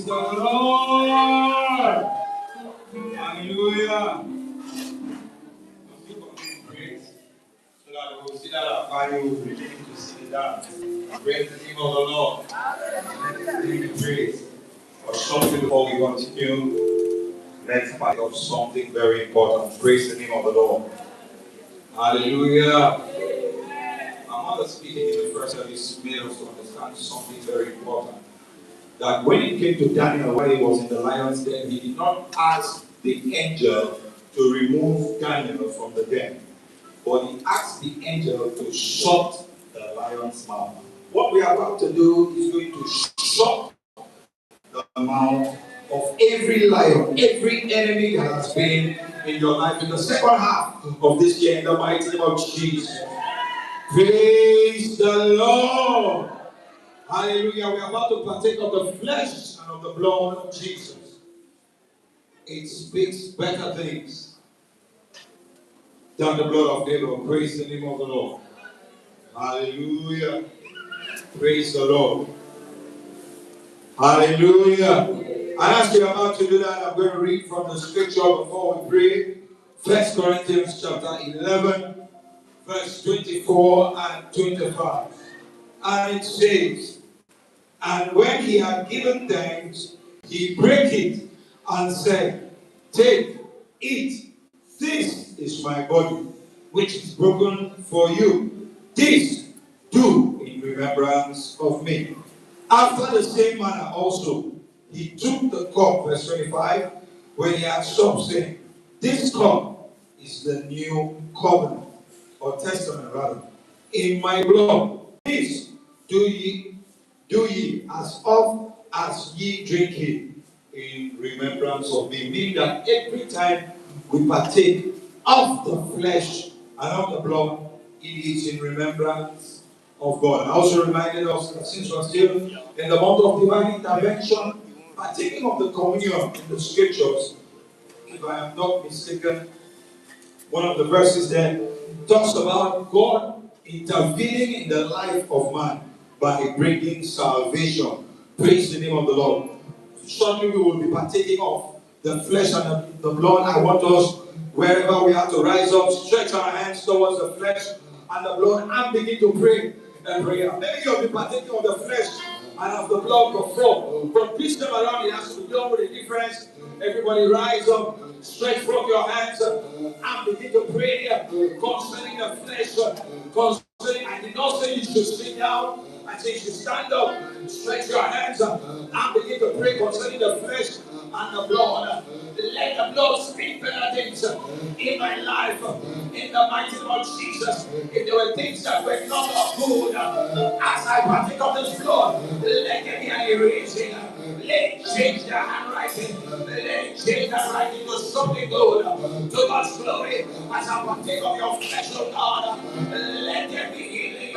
the Lord. Hallelujah. Praise. So that we will see that our body will begin to sit down. Praise the name of the Lord. Give me praise. Or something before we continue. Let's fight of something very important. Praise the name of the Lord. Hallelujah. My mother speaking in the first service made us to understand something very important. That when it came to Daniel while he was in the lion's den, he did not ask the angel to remove Daniel from the den, but he asked the angel to shut the lion's mouth. What we are about to do is going to shut the mouth of every lion, every enemy that has been in your life in the second half of this year in the mighty name of Jesus. Praise the Lord. Hallelujah. We are about to partake of the flesh and of the blood of Jesus. It speaks better things than the blood of Abel. Praise the name of the Lord. Hallelujah. Praise the Lord. Hallelujah. And as we are about to do that, I'm going to read from the scripture before we pray. 1 Corinthians chapter 11, verse 24 and 25. And it says, and when he had given thanks, he brake it and said, take, eat, this is my body, which is broken for you. This do in remembrance of me. After the same manner also, he took the cup, verse 25, when he had supped, saying, this cup is the new covenant, or testament rather, in my blood. This do ye as oft as ye drink it in remembrance of me. Meaning that every time we partake of the flesh and of the blood, it is in remembrance of God. I also reminded us that since we're still in the month of divine intervention, partaking of the communion in the scriptures, if I am not mistaken, one of the verses there talks about God intervening in the life of man by bringing salvation. Praise the name of the Lord. Shortly we will be partaking of the flesh and the blood. I want us, wherever we are, to rise up, stretch our hands towards the flesh and the blood, and begin to pray and prayer. Maybe you'll be partaking of the flesh and of the blood before, but please come around. It has to be done with a difference. Everybody rise up, stretch forth your hands, and begin to pray concerning the flesh. I did not say you should sit down. I say you should stand up, stretch your hands, and begin to pray concerning the flesh and the blood. Let the blood speak better things in my life, in the mighty name of Jesus. If there were things that were not good, as I partake of this blood, let there be an erasing. Let it change the handwriting. Let it change the writing to something good. To God's glory, as I partake of your flesh, oh God, let there be healing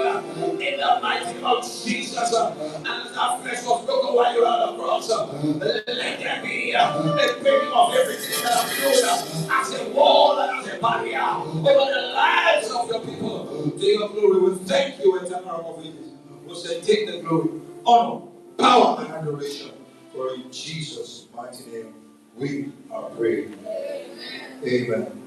in the mighty name of Jesus. And that flesh was broken while you were on the cross. Let there be a breaking of everything that I've doing as a wall and as a barrier over the lives of your people. To your glory, we thank you, eternal of ages. We say, take the glory, honor, power, and adoration. For in Jesus' mighty name we are praying. Amen.